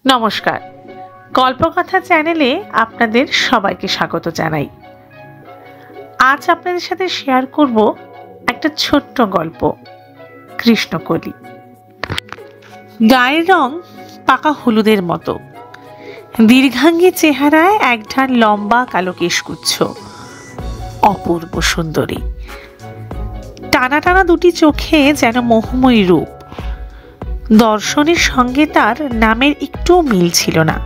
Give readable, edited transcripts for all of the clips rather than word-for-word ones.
নমস্কার, গল্পকথা চ্যানেলে আপনাদের সবাইকে স্বাগত জানাই। আজ আপনাদের সাথে শেয়ার করব একটা ছোট্ট গল্প, কৃষ্ণকলি। গায়ের রং পাকা হলুদের মতো, দীর্ঘাঙ্গী চেহারায় একঢাল লম্বা কালো কেশগুচ্ছ, অপূর্ব সুন্দরী। টানা টানা দুটি চোখে যেন মোহময়ী রূপ। দর্শনের সঙ্গে তার নামের একটু মিল ছিল না।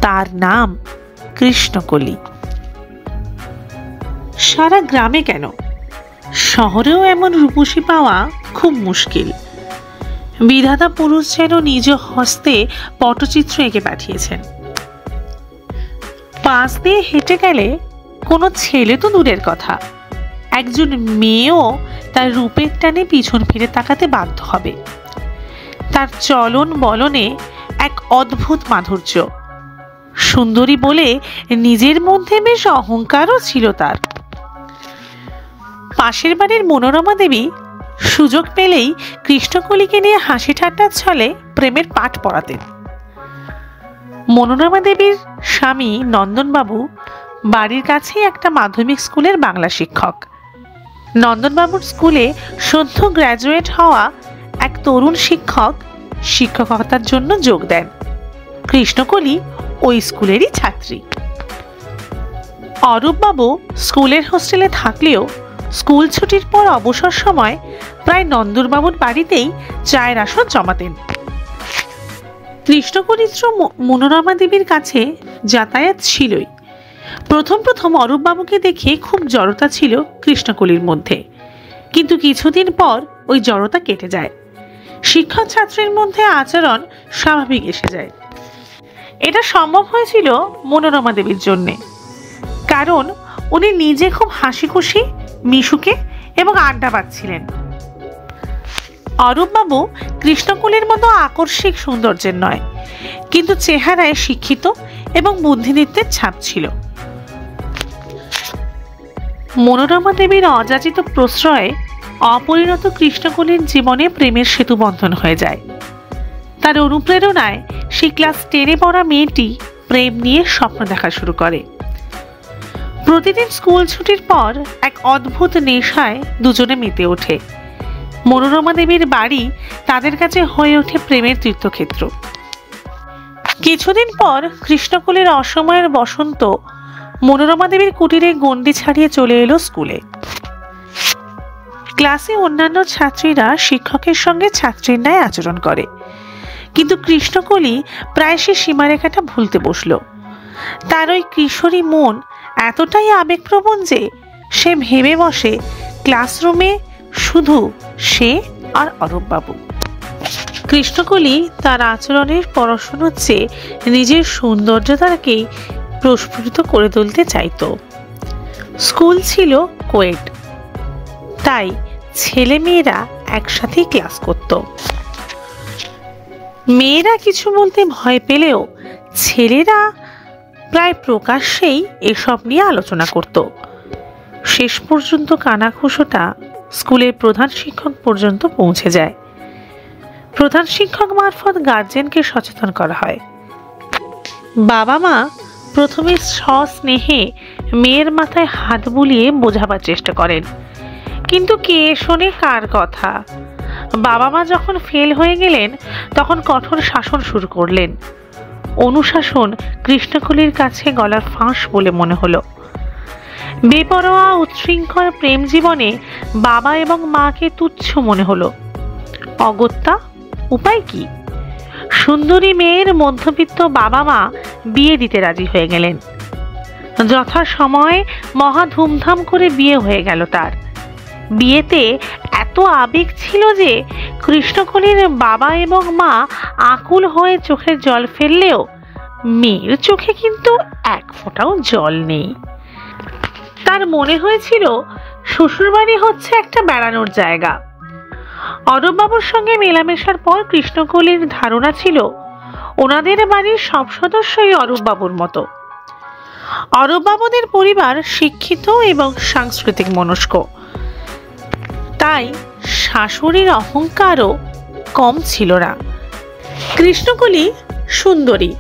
তার নাম কৃষ্ণকলি। সারা গ্রামে কেন, শহরেও এমন রূপসী পাওয়া খুব মুশকিল। বিধাতা পুরুষ যেন নিজ হস্তে পটচিত্র এঁকে পাঠিয়েছেন। পাশ দিয়ে হেঁটে গেলে কোনো ছেলে তো দূরের কথা, একজন মেয়েও তার রূপের টানে পিছন ফিরে তাকাতে বাধ্য হবে। তার চলন বলনে এক অদ্ভুত মাধুর্য। সুন্দরী বলে নিজের মধ্যে বেশ অহংকারও ছিল তার। পাশের বাড়ির মনোরমা দেবী সুযোগ পেলেই কৃষ্ণকলিকে নিয়ে হাসি ঠাট্টার ছলে প্রেমের পাঠ পড়াতেন। মনোরমা দেবীর স্বামী নন্দনবাবু বাড়ির কাছেই একটা মাধ্যমিক স্কুলের বাংলা শিক্ষক। নন্দনবাবুর স্কুলে সদ্য গ্র্যাজুয়েট হওয়া এক তরুণ শিক্ষক শিক্ষকতার জন্য যোগ দেন। কৃষ্ণকলি ওই স্কুলেরই ছাত্রী। অরূপবাবু স্কুলের হোস্টেলে থাকলেও স্কুল ছুটির পর অবসর সময় প্রায় নন্দনবাবুর বাড়িতেই চায়ের আসর জমাতেন। কৃষ্ণকলির মনোরমা দেবীর কাছে যাতায়াত ছিলই। প্রথম প্রথম অরূপবাবুকে দেখে খুব জড়তা ছিল কৃষ্ণকলির মধ্যে, কিন্তু কিছুদিন পর ওই জড়তা কেটে যায়। শিক্ষক ছাত্রের মধ্যে আচরণ স্বাভাবিক এসে যায়। এটা সম্ভব হয়েছিল মনোরমা দেবীর জন্যে, কারণ উনি নিজে খুব হাসি খুশি, মিশুকে এবং আড্ডাবাজ ছিলেন। অরূপবাবু কৃষ্ণকলির মতো আকস্মিক সৌন্দর্যের নয়, কিন্তু চেহারায় শিক্ষিত এবং বুদ্ধিদীপ্তের ছাপ ছিল। মনোরমা দেবীর অযাচিত প্রশ্রয়ে অপরিণত কৃষ্ণকলির জীবনে প্রেমের সেতু বন্ধন হয়ে যায়। তার অনুপ্রেরণায় সেই ক্লাস 10-এ পড়া মেয়েটি প্রেম নিয়ে স্বপ্ন দেখা শুরু করে। প্রতিদিন স্কুল ছুটির পর এক অদ্ভুত নেশায় দুজনে মেতে ওঠে। মনোরমা দেবীর বাড়ি তাদের কাছে হয়ে ওঠে প্রেমের তীর্থক্ষেত্র। কিছুদিন পর কৃষ্ণকলির অসময়ের বসন্ত মনোরমা দেবীর কুটিরে গণ্ডি ছাড়িয়ে চলে এলো স্কুলে। ক্লাসে অন্যান্য ছাত্রীরা শিক্ষকের সঙ্গে ছাত্রীর ন্যায় আচরণ করে, কিন্তু কৃষ্ণকলি প্রায় সে সীমারেখাটা ভুলতে বসল। তার ওই কিশোরী মন এতটাই আবেগপ্রবণ যে সে ভেবে বসে ক্লাসরুমে শুধু সে আর অরূপবাবু। কৃষ্ণকলি তার আচরণের পড়াশোনার চেয়ে নিজের সৌন্দর্যতাকেই প্রস্ফুটিত করে তুলতে চাইত। স্কুল ছিল কোয়েড, তাই ছেলে মেয়েরা একসাথেই ক্লাস করত। মেয়েরা কিছু বলতে ভয় পেলেও ছেলেরা প্রায় প্রকাশ্যেই এসব নিয়ে আলোচনা করত। শেষ পর্যন্ত কানাঘুষোটা স্কুলের প্রধান শিক্ষক পর্যন্ত পৌঁছে যায়। প্রধান শিক্ষক মারফত গার্জেনকে সচেতন করা হয়। বাবা মা প্রথমে সস্নেহে মেয়ের মাথায় হাত বুলিয়ে বোঝাবার চেষ্টা করেন, কিন্তু কে শোনে কার কথা। বাবা মা যখন ফেল হয়ে গেলেন তখন কঠোর শাসন শুরু করলেন। অনুশাসন কৃষ্ণকলির কাছে গলার ফাঁস বলে মনে হলো। বেপরোয়া উচ্ছৃঙ্খল প্রেম জীবনে বাবা এবং মাকে তুচ্ছ মনে হলো। অগত্যা উপায় কি? সুন্দরী মেয়ের মধ্যবিত্ত বাবা মা বিয়ে দিতে রাজি হয়ে গেলেন। যথাসময়ে মহা ধুমধাম করে বিয়ে হয়ে গেল তার। বিয়েতে এত আবেগ ছিল যে কৃষ্ণকলির বাবা এবং মা আকুল হয়ে চোখের জল ফেললেও মেয়ের চোখে কিন্তু এক ফোঁটাও জল নেই। তার মনে হয়েছিল শ্বশুরবাড়ি হচ্ছে একটা বেড়ানোর জায়গা। অরূপবাবুর সঙ্গে মেলামেশার পর কৃষ্ণকলির ধারণা ছিল ওনাদের বাড়ির সব সদস্যই অরূপবাবুর মতো। অরূপবাবুদের পরিবার শিক্ষিত এবং সাংস্কৃতিক মনস্ক, তাই শাশুড়ির অহংকারও কম ছিল না। কৃষ্ণকলি সুন্দরী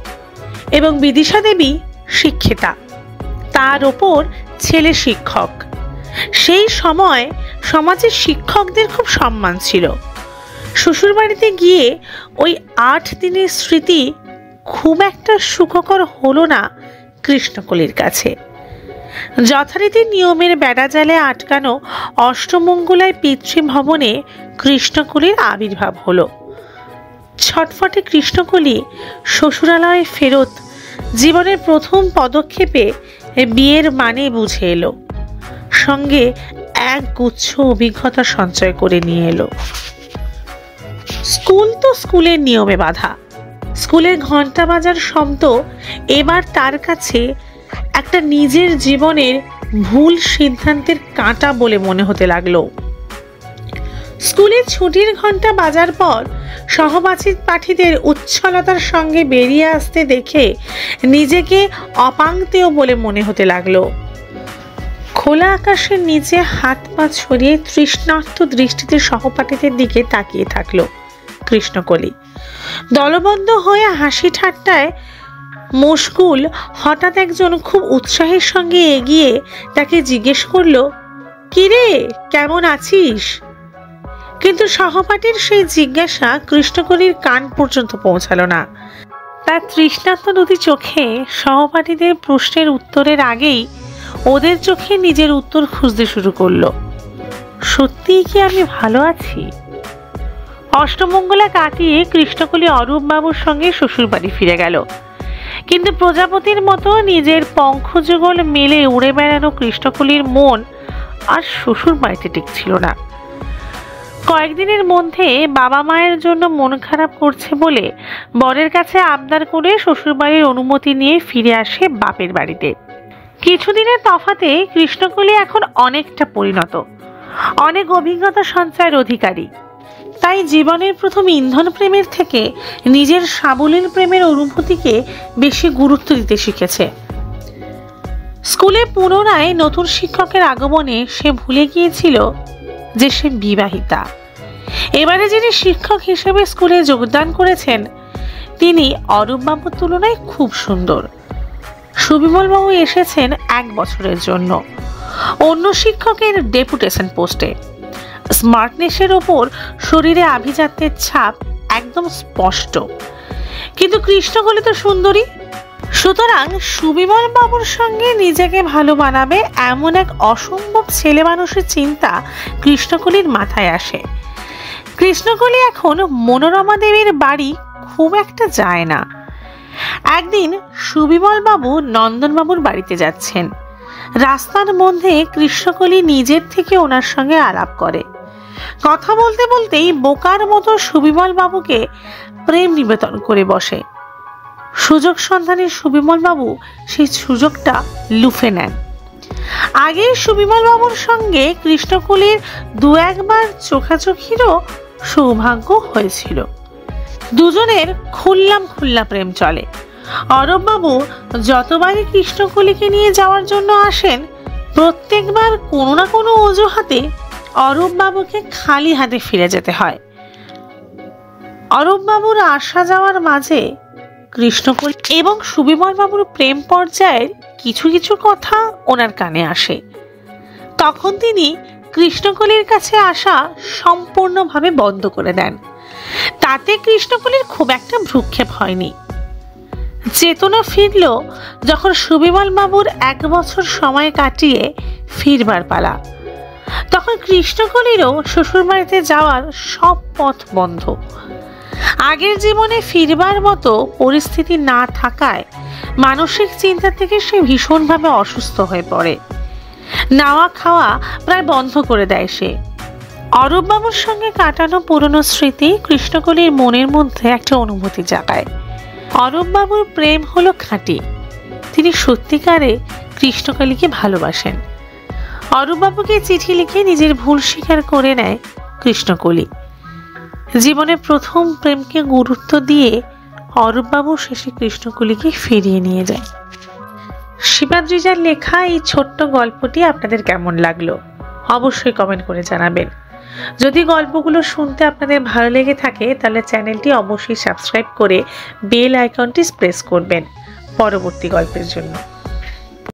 এবং বিদিশা দেবী শিক্ষিতা, তার ওপর ছেলে শিক্ষক। সেই সময় সমাজের শিক্ষকদের খুব সম্মান ছিল। শ্বশুরবাড়িতে গিয়ে ওই 8 দিনের স্মৃতি খুব একটা সুখকর হলো না কৃষ্ণকলির কাছে। যথারীতি নিয়মের বেড়াজালে আটকানো অষ্টমঙ্গলায় পিতৃভবনে কৃষ্ণকলির আবির্ভাব হলো। ছটফটে কৃষ্ণকলি শ্বশুরালয়ে ফেরত জীবনের প্রথম পদক্ষেপে বিয়ের মানে বুঝে এলো, সঙ্গে এক গুচ্ছ অভিজ্ঞতা সঞ্চয় করে নিয়ে এলো। স্কুল তো স্কুলের নিয়মে বাঁধা, স্কুলের ঘন্টা বাজার শব্দ এবার তার কাছে একটা নিজের জীবনের ভুল সিদ্ধান্তের কাঁটা বলে মনে হতে লাগলো। স্কুলের ছুটির ঘন্টা বাজার পর সহপাঠীদের উচ্ছলতার সঙ্গে বেরিয়ে আসতে দেখে নিজেকে অপাংতেয় বলে মনে হতে লাগলো। খোলা আকাশের নিচে হাত পা ছড়িয়ে তৃষ্ণার্ত দৃষ্টিতে সহপাঠীদের দিকে তাকিয়ে থাকলো কৃষ্ণকলি। দলবদ্ধ হয়ে হাসি ঠাট্টায় মশগুল হঠাৎ একজন খুব উৎসাহের সঙ্গে এগিয়ে তাকে জিজ্ঞেস করলো, কিরে কেমন আছিস? কিন্তু সহপাঠীর সেই জিজ্ঞাসা কৃষ্ণকলির কান পর্যন্ত পৌঁছালো না। তার তৃষ্ণার্ত দুটি চোখে সহপাঠীদের প্রশ্নের উত্তরের আগেই ওদের চোখে নিজের উত্তর খুঁজতে শুরু করলো। সত্যিই কি আমি ভালো আছি? অষ্টমঙ্গলা কাটিয়ে কৃষ্ণকলি অরূপ বাবুর সঙ্গে শ্বশুর বাড়ি ফিরে গেল। কিন্তু প্রজাপতির মতো নিজের পঙ্খযুগল মেলে উড়ে বেড়ানো কৃষ্ণকলির মন আর শ্বশুর বাড়িতে টিকছিল না। কয়েকদিনের মধ্যে বাবা মায়ের জন্য মন খারাপ করছে বলে বরের কাছে আবদার করে শ্বশুরবাড়ির অনুমতি নিয়ে ফিরে আসে বাপের বাড়িতে। কিছুদিনের তফাতে কৃষ্ণকলি এখন অনেকটা পরিণত, অনেক অভিজ্ঞতা সঞ্চয়ের অধিকারী। তাই জীবনের প্রথম ইন্ধন প্রেমের থেকে নিজের সাবলীল প্রেমের অনুভূতিকে বেশি গুরুত্ব দিতে শিখেছে। স্কুলে পুনরায় নতুন শিক্ষকের আগমনে সে ভুলে গিয়েছিল যে সে বিবাহিতা। এবারে যিনি শিক্ষক হিসেবে স্কুলে যোগদান করেছেন তিনি অরূপবাবুর তুলনায় খুব সুন্দর। সুবিমলবাবু এসেছেন 1 বছরের জন্য, অন্য শিক্ষকের ডেপুটেশন পোস্টে। স্মার্টনেসের ওপর শরীরে আভিজাত্যের ছাপ একদম স্পষ্ট। কিন্তু কৃষ্ণকলি তো সুন্দরী, সুতরাং সুবিমল বাবুর সঙ্গে নিজেকে ভালো মানাবে এমন এক অসম্ভব ছেলে মানুষের চিন্তা কৃষ্ণকলির মাথায় আসে। কৃষ্ণকলি এখন মনোরমা দেবীর বাড়ি খুব একটা যায় না। একদিন সুবিমল বাবু নন্দনবাবুর বাড়িতে যাচ্ছেন। রাস্তার মধ্যে কৃষ্ণকলি নিজের থেকে ওনার সঙ্গে আলাপ করে। কথা বলতে বলতেই বোকার মতো সুবিমল বাবুকে প্রেম নিবেদন করে বসে। সুযোগ সন্ধানে সুবিমল বাবু সেই সুযোগটা লুফে নেন। আগে সুবিমল বাবুর সঙ্গে কৃষ্ণকলির 2-1 বার চোখাচোখিরও সৌভাগ্য হয়েছিল। দুজনের খুল্লা প্রেম চলে। অরূপ বাবু যতবারই কৃষ্ণকলিকে নিয়ে যাওয়ার জন্য আসেন প্রত্যেকবার কোনো না কোনো অজুহাতে অরূপ বাবুকে খালি হাতে ফিরে যেতে হয়। অরূপ বাবুর আসা যাওয়ার মাঝে কৃষ্ণকলি এবং সুবিমল বাবুর প্রেম পর্যায়ের কিছু কিছু কথা ওনার কানে আসে। তখন তিনি কৃষ্ণকলির কাছে আসা সম্পূর্ণভাবে বন্ধ করে দেন। তাতে কৃষ্ণকলির খুব একটা ভ্রুক্ষেপ হয়নি। চেতনা ফিরল যখন সুবিমল বাবুর 1 বছর সময় কাটিয়ে ফিরবার পালা। তখন কৃষ্ণকলিরও শ্বশুরবাড়িতে যাওয়ার সব পথ বন্ধ। আগের জীবনে ফিরবার মতো পরিস্থিতি না থাকায় মানসিক চিন্তা থেকে সে ভীষণভাবে অসুস্থ হয়ে পড়ে। নাওয়া খাওয়া প্রায় বন্ধ করে দেয় সে। অরূপ বাবুর সঙ্গে কাটানো পুরনো স্মৃতি কৃষ্ণকলির মনের মধ্যে একটা অনুভূতি জাগায়। অরূপ বাবুর প্রেম হলো খাঁটি। তিনি সত্যিকারে কৃষ্ণকলিকে ভালোবাসেন। অরূপ বাবুকে চিঠি লিখে নিজের ভুল স্বীকার করে নেয় কৃষ্ণকলি। জীবনের প্রথম প্রেমকে গুরুত্ব দিয়ে অরূপ বাবু শেষে কৃষ্ণকলিকে ফিরিয়ে নিয়ে যায়। শিবাদ্রিজার লেখা এই ছোট্ট গল্পটি আপনাদের কেমন লাগলো অবশ্যই কমেন্ট করে জানাবেন। যদি গল্পগুলো শুনতে আপনাদের ভালো লেগে থাকে তাহলে চ্যানেলটি অবশ্যই সাবস্ক্রাইব করে বেল আইকনটি প্রেস করবেন পরবর্তী গল্পের জন্য।